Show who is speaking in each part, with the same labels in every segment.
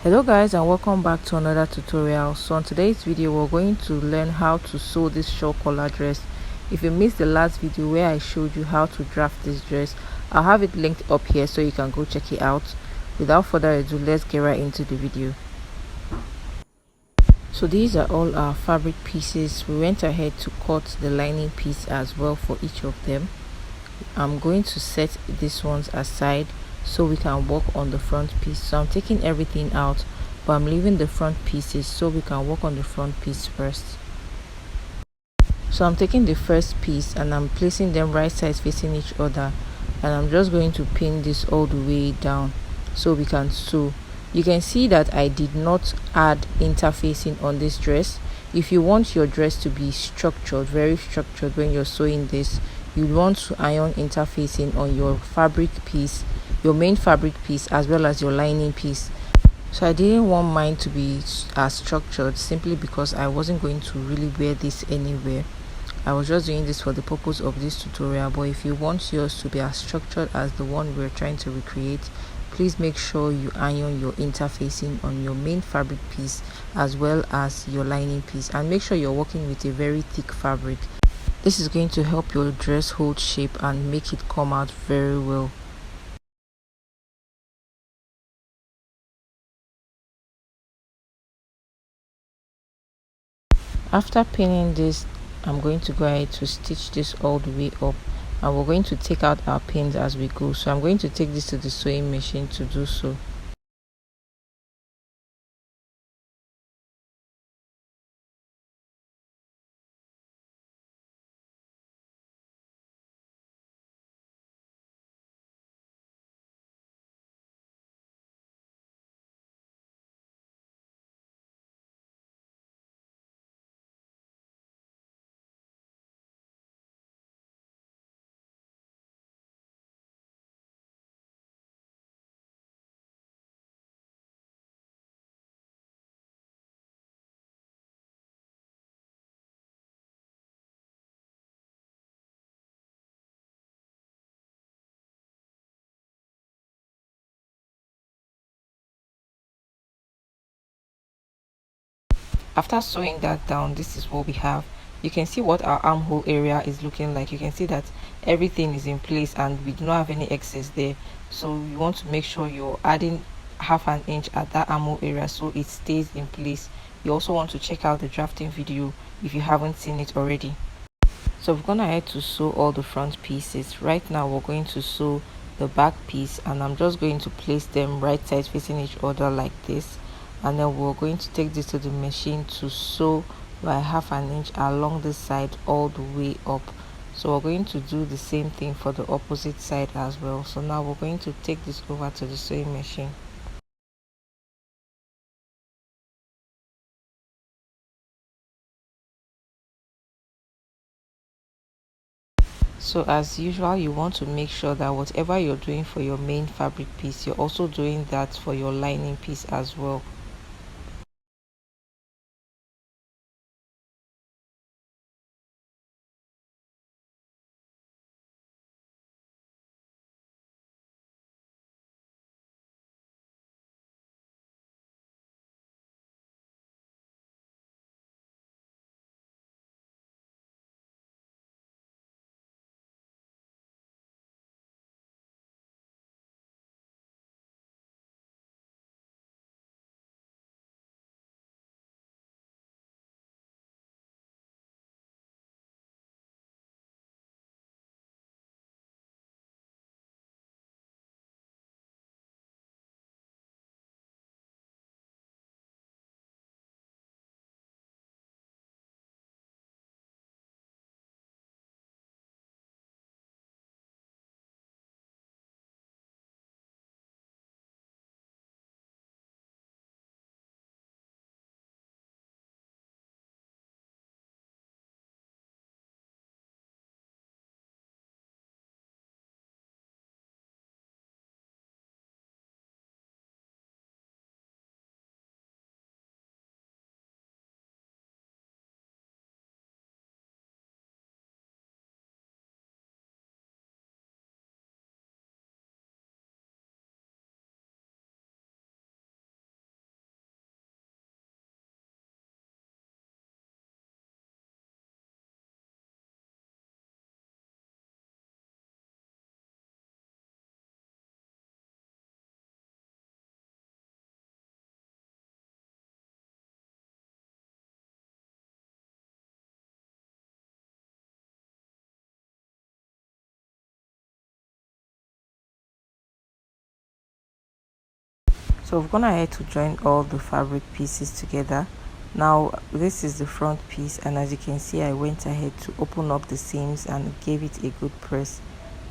Speaker 1: Hello guys, and welcome back to another tutorial. So on today's video we're going to learn how to sew this shawl collar dress. If you missed the last video where I showed you how to draft this dress, I'll have it linked up here so you can go check it out. Without further ado, let's get right into the video. So these are all our fabric pieces. We went ahead to cut the lining piece as well for each of them. I'm going to set these ones aside so we can work on the front piece. So I'm taking everything out, but I'm leaving the front pieces so we can work on the front piece first. So I'm taking the first piece and I'm placing them right sides facing each other, and I'm just going to pin this all the way down so we can sew. You can see that I did not add interfacing on this dress. If you want your dress to be structured, very structured, when you're sewing this, you want to iron interfacing on your fabric piece, your main fabric piece, as well as your lining piece. So I didn't want mine to be as structured simply because I wasn't going to really wear this anywhere. I was just doing this for the purpose of this tutorial, but if you want yours to be as structured as the one we're trying to recreate, please make sure you iron your interfacing on your main fabric piece as well as your lining piece, and make sure you're working with a very thick fabric. This is going to help your dress hold shape and make it come out very well. After pinning this, I'm going to go ahead to stitch this all the way up, and we're going to take out our pins as we go. So I'm going to take this to the sewing machine to do so. After sewing that down, this is what we have. You can see what our armhole area is looking like. You can see that everything is in place and we do not have any excess there. So you want to make sure you're adding half an inch at that armhole area so it stays in place. You also want to check out the drafting video if you haven't seen it already. So we've gone ahead to sew all the front pieces. Right now we're going to sew the back piece, and I'm just going to place them right sides facing each other like this, and then we're going to take this to the machine to sew by half an inch along this side all the way up. So we're going to do the same thing for the opposite side as well. So now we're going to take this over to the sewing machine. So as usual, you want to make sure that whatever you're doing for your main fabric piece, you're also doing that for your lining piece as well. So we've gone ahead to join all the fabric pieces together. Now this is the front piece, and as you can see, I went ahead to open up the seams and gave it a good press.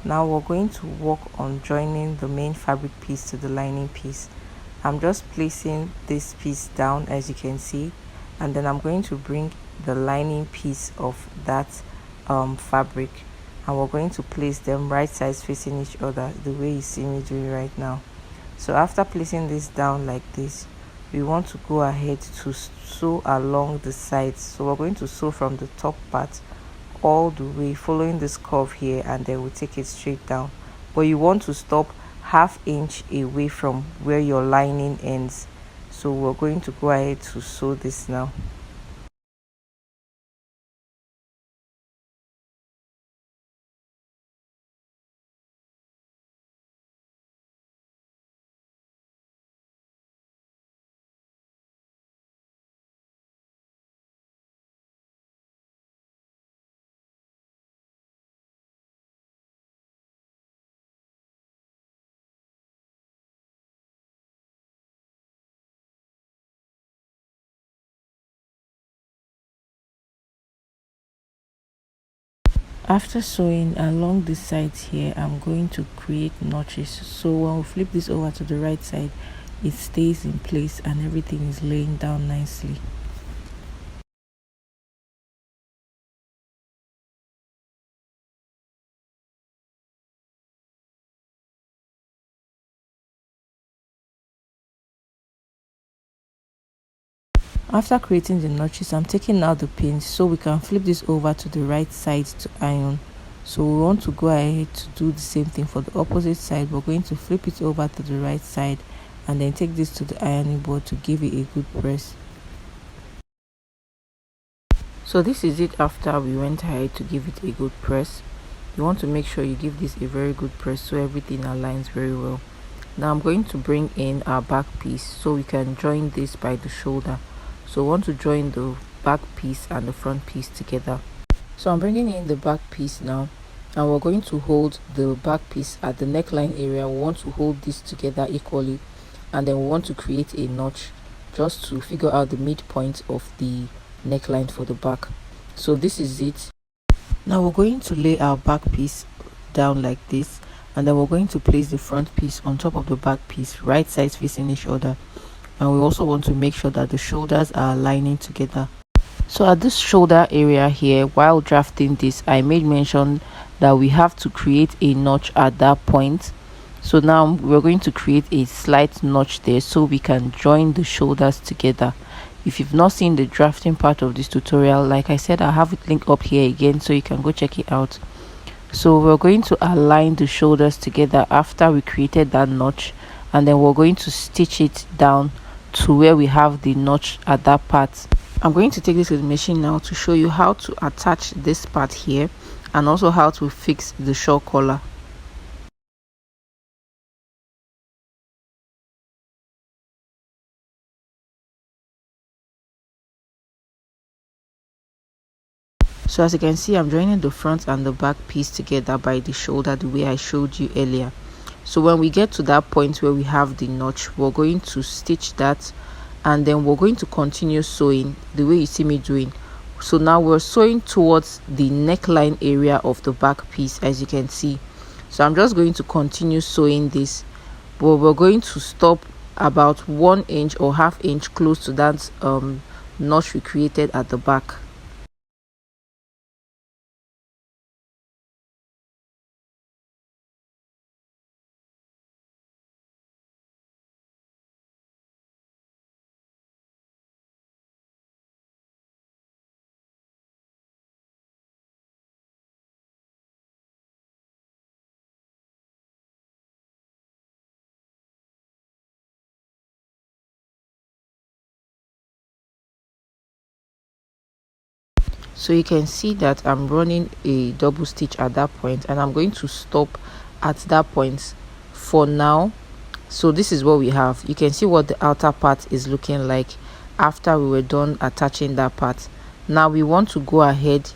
Speaker 1: Now we're going to work on joining the main fabric piece to the lining piece. I'm just placing this piece down, as you can see, and then I'm going to bring the lining piece of that fabric, and we're going to place them right sides facing each other, the way you see me doing right now. So after placing this down like this, we want to go ahead to sew along the sides. So we're going to sew from the top part all the way, following this curve here, and then we'll take it straight down. But you want to stop ½ inch away from where your lining ends. So we're going to go ahead to sew this now. After sewing along the sides here, I'm going to create notches, so when we flip this over to the right side, it stays in place and everything is laying down nicely. After creating the notches, I'm taking out the pins so we can flip this over to the right side to iron. So we want to go ahead to do the same thing for the opposite side. We're going to flip it over to the right side and then take this to the ironing board to give it a good press. So this is it after we went ahead to give it a good press. You want to make sure you give this a very good press so everything aligns very well. Now I'm going to bring in our back piece so we can join this by the shoulder. So we want to join the back piece and the front piece together. So I'm bringing in the back piece now, and we're going to hold the back piece at the neckline area. We want to hold this together equally, and then we want to create a notch just to figure out the midpoint of the neckline for the back. So this is it. Now we're going to lay our back piece down like this, and then we're going to place the front piece on top of the back piece, right sides facing each other. And we also want to make sure that the shoulders are aligning together. So at this shoulder area here, while drafting this, I made mention that we have to create a notch at that point. So now we're going to create a slight notch there so we can join the shoulders together. If you've not seen the drafting part of this tutorial, like I said, I have it linked up here again so you can go check it out. So we're going to align the shoulders together after we created that notch, and then we're going to stitch it down to where we have the notch at that part. I'm going to take this to the machine now to show you how to attach this part here and also how to fix the shawl collar. So as you can see, I'm joining the front and the back piece together by the shoulder the way I showed you earlier. So when we get to that point where we have the notch, we're going to stitch that, and then we're going to continue sewing the way you see me doing. So now we're sewing towards the neckline area of the back piece, as you can see. So I'm just going to continue sewing this, but we're going to stop about 1 inch or ½ inch close to that notch we created at the back. So you can see that I'm running a double stitch at that point, and I'm going to stop at that point for now. So this is what we have. You can see what the outer part is looking like after we were done attaching that part. Now we want to go ahead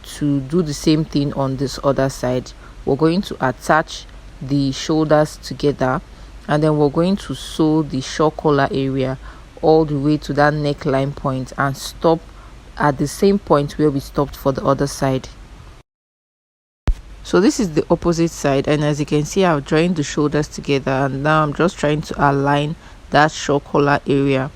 Speaker 1: to do the same thing on this other side. We're going to attach the shoulders together, and then we're going to sew the shawl collar area all the way to that neckline point and stop at the same point where we stopped for the other side. So this is the opposite side, and as you can see, I've joined the shoulders together, and now I'm just trying to align that shawl collar area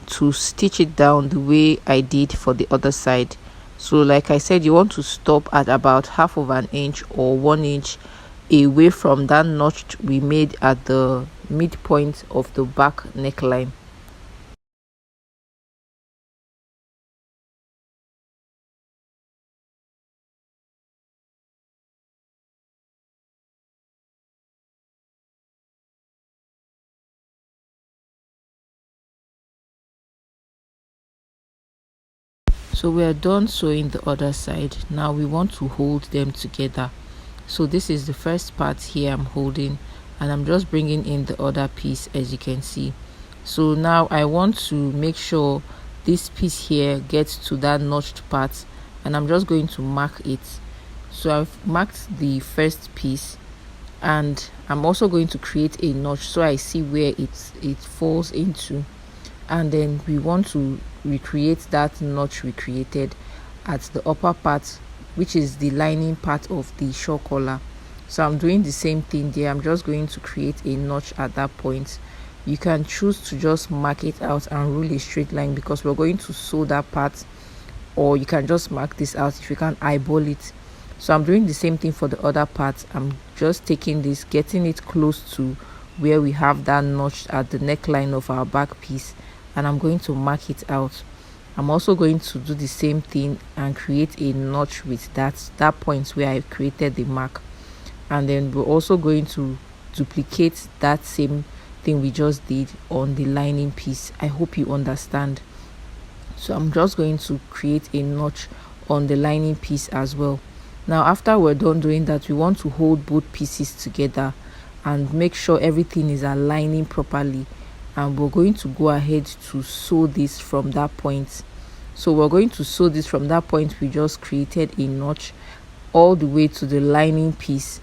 Speaker 1: to stitch it down the way I did for the other side. So like I said, you want to stop at about half of an inch or 1 inch away from that notch we made at the midpoint of the back neckline. So we are done sewing the other side. Now we want to hold them together. So this is the first part here I'm holding, and I'm just bringing in the other piece, as you can see. So now I want to make sure this piece here gets to that notched part, and I'm just going to mark it. So I've marked the first piece, and I'm also going to create a notch so I see where it falls into, and then we want to recreate that notch we created at the upper part, which is the lining part of the shawl collar. So I'm doing the same thing there. I'm just going to create a notch at that point. You can choose to just mark it out and rule a straight line because we're going to sew that part, or you can just mark this out if you can eyeball it. So I'm doing the same thing for the other part. I'm just taking this, getting it close to where we have that notch at the neckline of our back piece, and I'm going to mark it out. I'm also going to do the same thing and create a notch with that point where I created the mark, and then we're also going to duplicate that same thing we just did on the lining piece. I hope you understand. So I'm just going to create a notch on the lining piece as well. Now after we're done doing that, we want to hold both pieces together and make sure everything is aligning properly, and we're going to go ahead to sew this from that point. So we're going to sew this from that point we just created a notch all the way to the lining piece.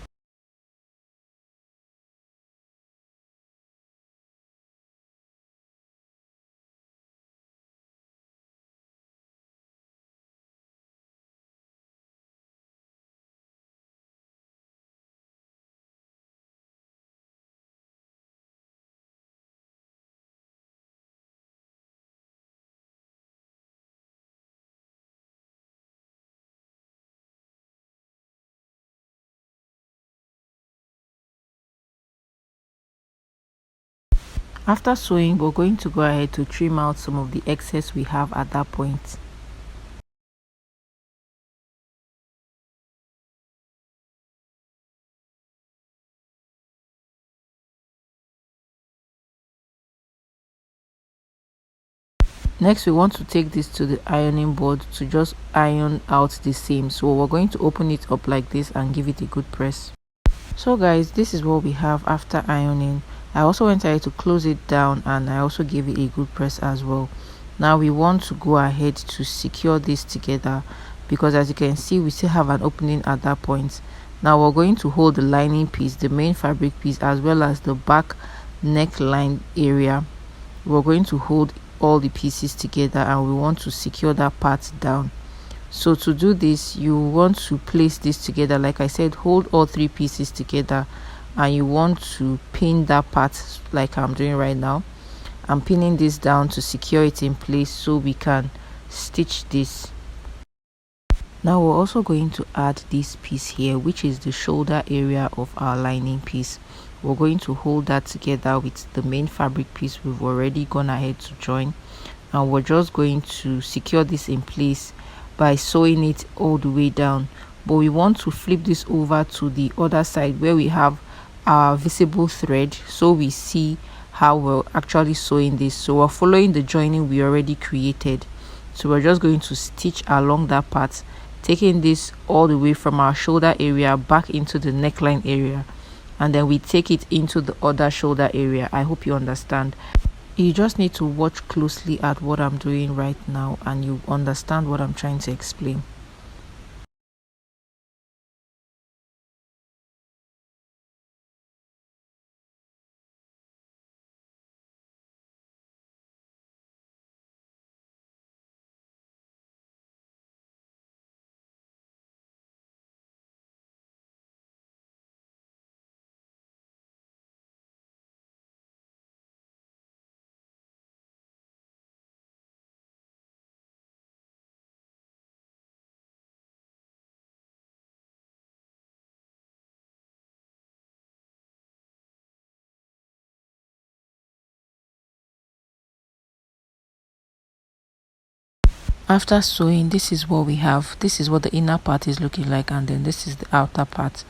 Speaker 1: After sewing, we're going to go ahead to trim out some of the excess we have at that point. Next, we want to take this to the ironing board to just iron out the seam. So we're going to open it up like this and give it a good press. So guys, this is what we have after ironing. I also went ahead to close it down, and I also gave it a good press as well. Now we want to go ahead to secure this together because as you can see, we still have an opening at that point. Now we're going to hold the lining piece, the main fabric piece, as well as the back neckline area. We're going to hold all the pieces together, and we want to secure that part down. So to do this, you want to place this together. Like I said, hold all three pieces together, and you want to pin that part like I'm doing right now. I'm pinning this down to secure it in place so we can stitch this. Now we're also going to add this piece here, which is the shoulder area of our lining piece. We're going to hold that together with the main fabric piece we've already gone ahead to join, and we're just going to secure this in place by sewing it all the way down. But we want to flip this over to the other side where we have our visible thread, so we see how we're actually sewing this. So we're following the joining we already created. So we're just going to stitch along that part, taking this all the way from our shoulder area back into the neckline area, and then we take it into the other shoulder area. I hope you understand. You just need to watch closely at what I'm doing right now, and you understand what I'm trying to explain. After sewing, this is what we have. This is what the inner part is looking like, and then this is the outer part.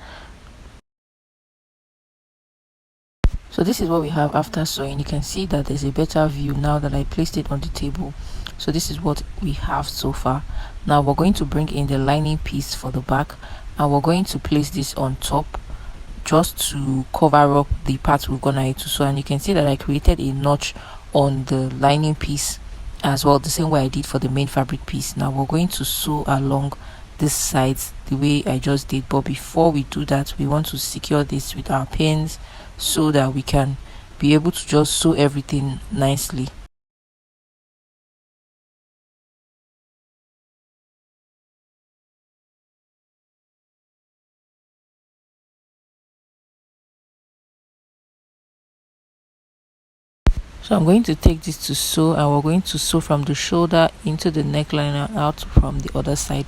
Speaker 1: So this is what we have after sewing. You can see that there's a better view now that I placed it on the table. So this is what we have so far. Now we're going to bring in the lining piece for the back, and we're going to place this on top just to cover up the part we're gonna need to sew. And you can see that I created a notch on the lining piece as well, the same way I did for the main fabric piece. Now we're going to sew along this sides the way I just did, but before we do that, we want to secure this with our pins so that we can be able to just sew everything nicely. So I'm going to take this to sew, and we're going to sew from the shoulder into the neckline and out from the other side.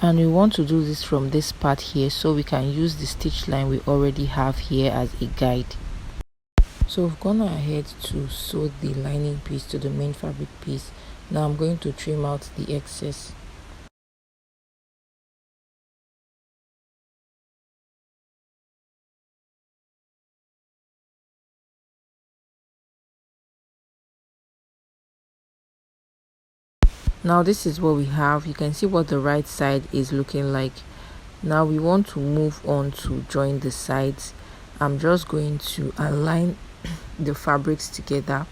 Speaker 1: And we want to do this from this part here so we can use the stitch line we already have here as a guide. So we've gone ahead to sew the lining piece to the main fabric piece. Now I'm going to trim out the excess. Now this is what we have. You can see what the right side is looking like. Now we want to move on to join the sides. I'm just going to align the fabrics together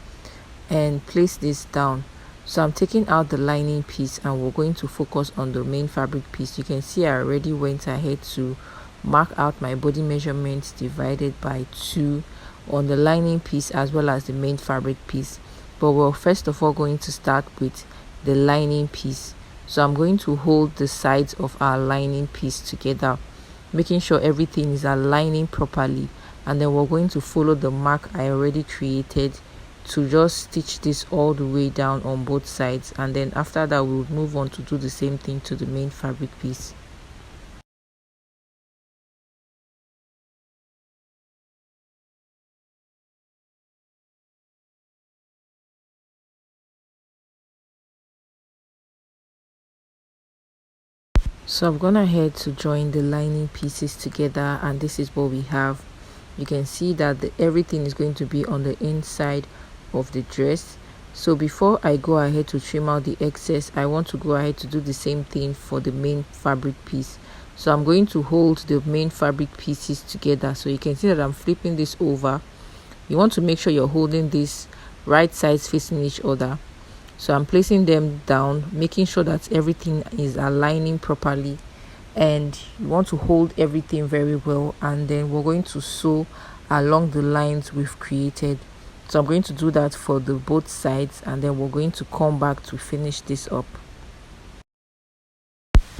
Speaker 1: and place this down. So I'm taking out the lining piece, and we're going to focus on the main fabric piece. You can see I already went ahead to mark out my body measurements divided by 2 on the lining piece as well as the main fabric piece. But we're first of all going to start with the lining piece. So I'm going to hold the sides of our lining piece together, making sure everything is aligning properly, and then we're going to follow the mark I already created to just stitch this all the way down on both sides, and then after that we'll move on to do the same thing to the main fabric piece. So I've gone ahead to join the lining pieces together, and this is what we have. You can see that everything is going to be on the inside of the dress. So before I go ahead to trim out the excess, I want to go ahead to do the same thing for the main fabric piece. So I'm going to hold the main fabric pieces together. So you can see that I'm flipping this over. You want to make sure you're holding this right sides facing each other. So I'm placing them down, making sure that everything is aligning properly, and you want to hold everything very well, and then we're going to sew along the lines we've created. So I'm going to do that for the both sides, and then we're going to come back to finish this up.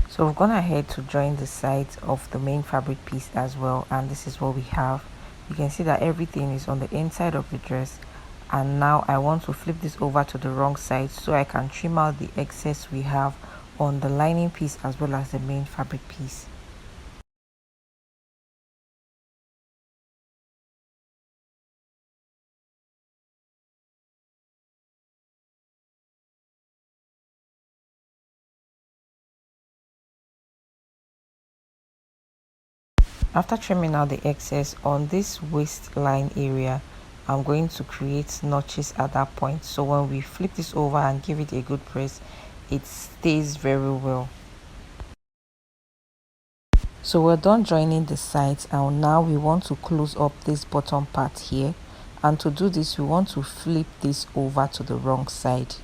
Speaker 1: So we've gone ahead to join the sides of the main fabric piece as well, and this is what we have. You can see that everything is on the inside of the dress, and now I want to flip this over to the wrong side so I can trim out the excess we have on the lining piece as well as the main fabric piece. After trimming out the excess on this waistline area, I'm going to create notches at that point, so when we flip this over and give it a good press, it stays very well. So we're done joining the sides, and now we want to close up this bottom part here, and to do this we want to flip this over to the wrong side.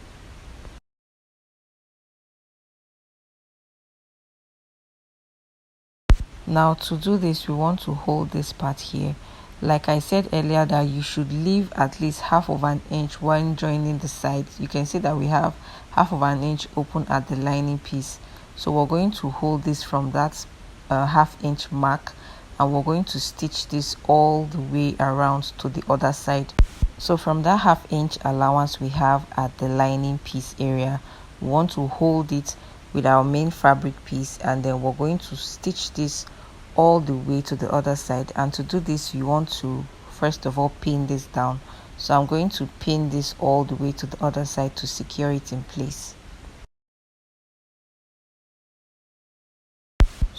Speaker 1: Now to do this, we want to hold this part here. Like I said earlier, that you should leave at least half of an inch when joining the sides. You can see that we have half of an inch open at the lining piece. So we're going to hold this from that half-inch mark, and we're going to stitch this all the way around to the other side. So from that half-inch allowance we have at the lining piece area, we want to hold it with our main fabric piece, and then we're going to stitch this all the way to the other side. And to do this, you want to first of all pin this down. So I'm going to pin this all the way to the other side to secure it in place.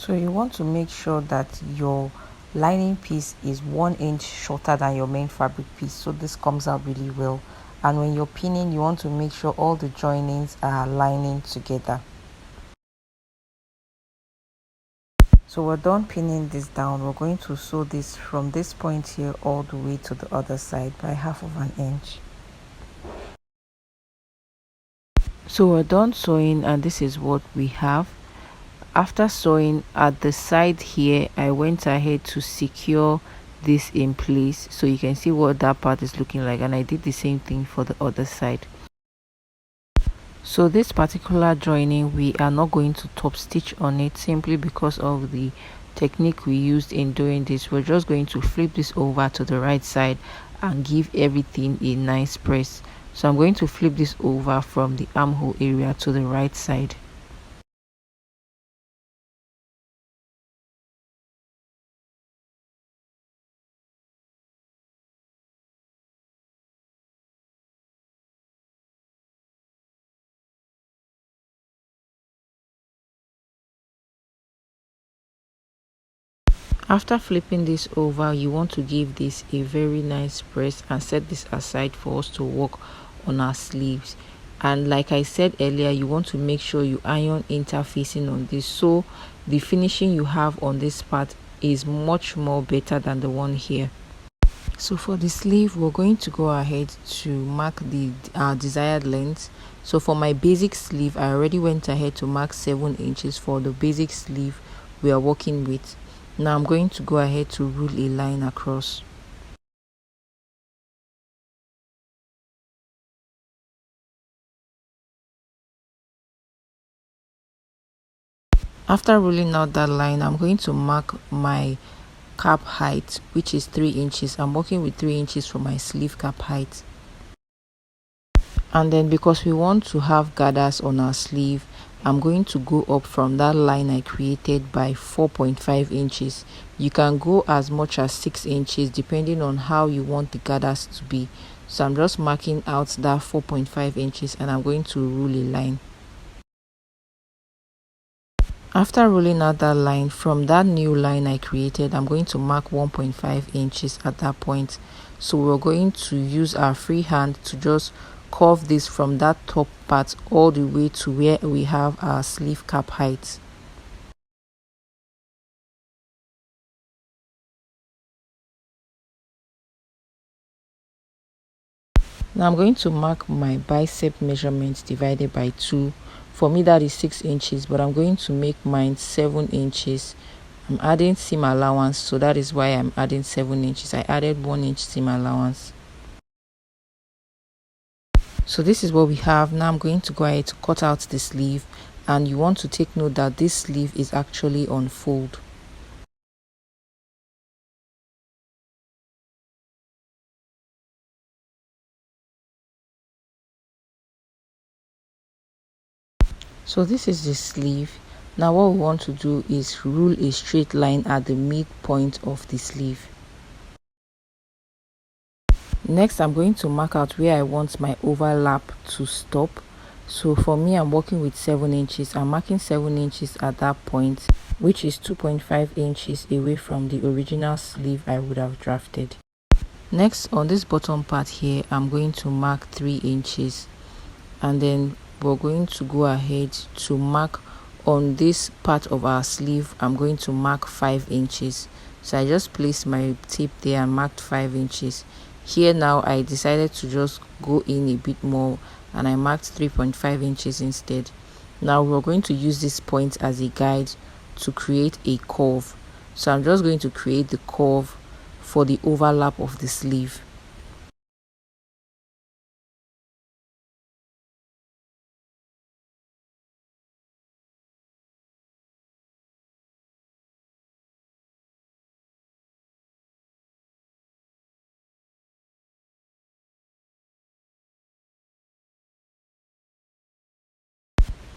Speaker 1: So you want to make sure that your lining piece is 1 inch shorter than your main fabric piece, so this comes out really well. And when you're pinning, you want to make sure all the joinings are lining together. So we're done pinning this down. We're going to sew this from this point here all the way to the other side by 1/2 inch. So we're done sewing, and this is what we have. After sewing at the side here, I went ahead to secure this in place so you can see what that part is looking like, and I did the same thing for the other side. So this particular joining, we are not going to top stitch on it simply because of the technique we used in doing this. We're just going to flip this over to the right side and give everything a nice press. So I'm going to flip this over from the armhole area to the right side. After flipping this over, you want to give this a very nice press and set this aside for us to work on our sleeves. And like I said earlier, you want to make sure you iron interfacing on this, so the finishing you have on this part is much more better than the one here. So for the sleeve, we're going to go ahead to mark the desired length. So for my basic sleeve, I already went ahead to mark 7 inches for the basic sleeve we are working with. Now I'm going to go ahead to rule a line across. After ruling out that line, I'm going to mark my cap height, which is 3 inches. I'm working with 3 inches for my sleeve cap height. And then because we want to have gathers on our sleeve, I'm going to go up from that line I created by 4.5 inches. You can go as much as 6 inches depending on how you want the gathers to be. So I'm just marking out that 4.5 inches and I'm going to rule a line. After rolling out that line, from that new line I created, I'm going to mark 1.5 inches at that point. So we're going to use our free hand to just curve this from that top part all the way to where we have our sleeve cap height. Now I'm going to mark my bicep measurement divided by 2. For me that is 6 inches, but I'm going to make mine 7 inches. I'm adding seam allowance, so that is why I'm adding 7 inches. I added 1 inch seam allowance. So this is what we have. Now I'm going to go ahead to cut out the sleeve, and you want to take note that this sleeve is actually on fold. So this is the sleeve. Now what we want to do is rule a straight line at the midpoint of the sleeve. Next, I'm going to mark out where I want my overlap to stop. So for me, I'm working with 7 inches. I'm marking 7 inches at that point, which is 2.5 inches away from the original sleeve I would have drafted. Next, on this bottom part here, I'm going to mark 3 inches, and then we're going to go ahead to mark on this part of our sleeve. I'm going to mark 5 inches. So I just placed my tip there and marked 5 inches. Here now I decided to just go in a bit more and I marked 3.5 inches instead. Now we're going to use this point as a guide to create a curve. So I'm just going to create the curve for the overlap of the sleeve.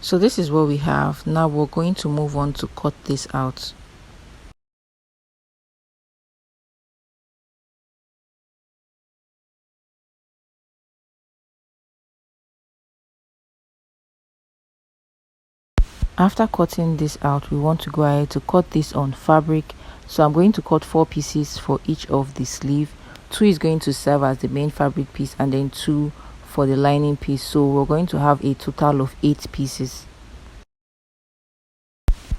Speaker 1: So this is what we have. Now we're going to move on to cut this out. After cutting this out, we want to go ahead to cut this on fabric. So I'm going to cut 4 pieces for each of the sleeve. 2 is going to serve as the main fabric piece and then 2 for the lining piece. So we're going to have a total of 8 pieces.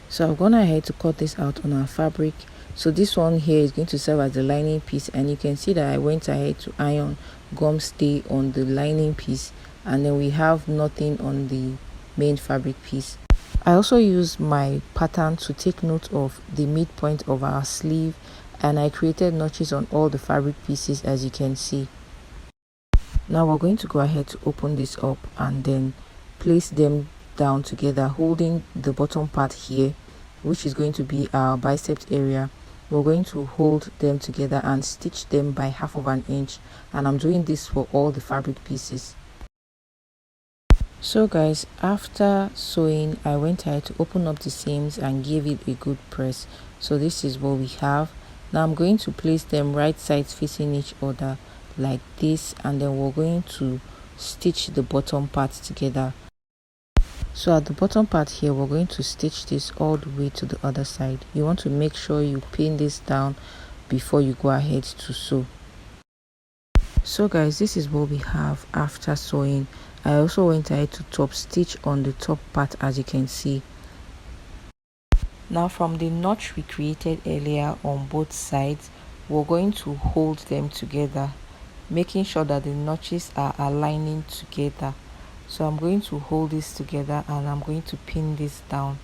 Speaker 1: So I've gone ahead to cut this out on our fabric. So this one here is going to serve as the lining piece, and you can see that I went ahead to iron gum stay on the lining piece, and then we have nothing on the main fabric piece. I also used my pattern to take note of the midpoint of our sleeve, and I created notches on all the fabric pieces, as you can see. Now we're going to go ahead to open this up and then place them down together, holding the bottom part here, which is going to be our biceps area. We're going to hold them together and stitch them by 1/2 of an inch, and I'm doing this for all the fabric pieces. So guys, after sewing, I went ahead to open up the seams and give it a good press. So this is what we have. Now I'm going to place them right sides facing each other like this, and then we're going to stitch the bottom part together. So at the bottom part here, we're going to stitch this all the way to the other side. You want to make sure you pin this down before you go ahead to sew. So guys, this is what we have after sewing. I also went ahead to top stitch on the top part, as you can see. Now from the notch we created earlier on both sides, we're going to hold them together, making sure that the notches are aligning together. So I'm going to hold this together and I'm going to pin this down.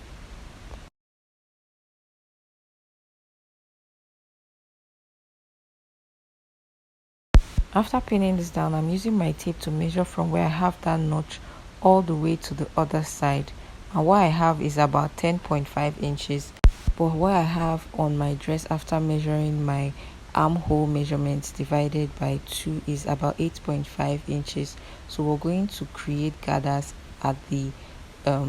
Speaker 1: After pinning this down, I'm using my tape to measure from where I have that notch all the way to the other side, and what I have is about 10.5 inches. But what I have on my dress after measuring my armhole measurements divided by 2 is about 8.5 inches. So we're going to create gathers at the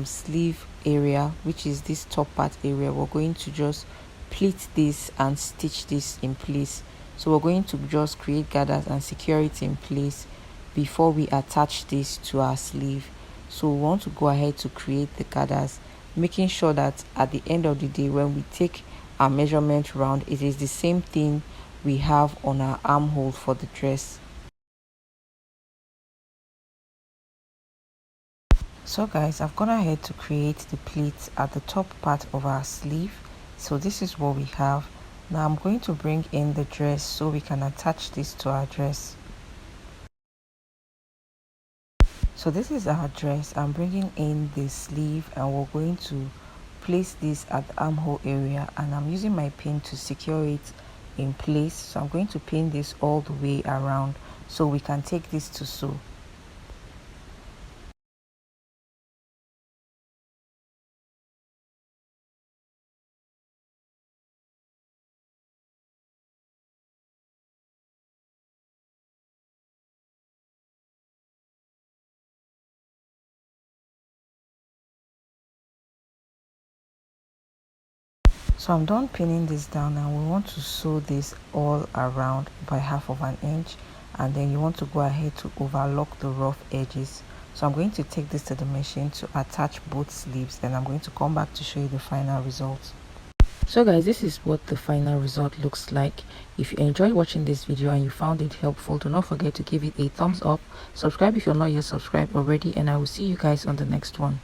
Speaker 1: sleeve area, which is this top part area. We're going to just pleat this and stitch this in place. So we're going to just create gathers and secure it in place before we attach this to our sleeve. So we want to go ahead to create the gathers, making sure that at the end of the day, when we take our measurement round, it is the same thing we have on our armhole for the dress. So guys, I've gone ahead to create the pleats at the top part of our sleeve. So this is what we have. Now I'm going to bring in the dress so we can attach this to our dress. So this is our dress. I'm bringing in the sleeve and we're going to place this at the armhole area, and I'm using my pin to secure it in place. So I'm going to pin this all the way around so we can take this to sew. So I'm done pinning this down, and we want to sew this all around by 1/2 of an inch, and then you want to go ahead to overlock the rough edges. So I'm going to take this to the machine to attach both sleeves, then I'm going to come back to show you the final result. So guys, this is what the final result looks like. If you enjoyed watching this video and you found it helpful, do not forget to give it a thumbs up, subscribe if you're not yet subscribed already, and I will see you guys on the next one.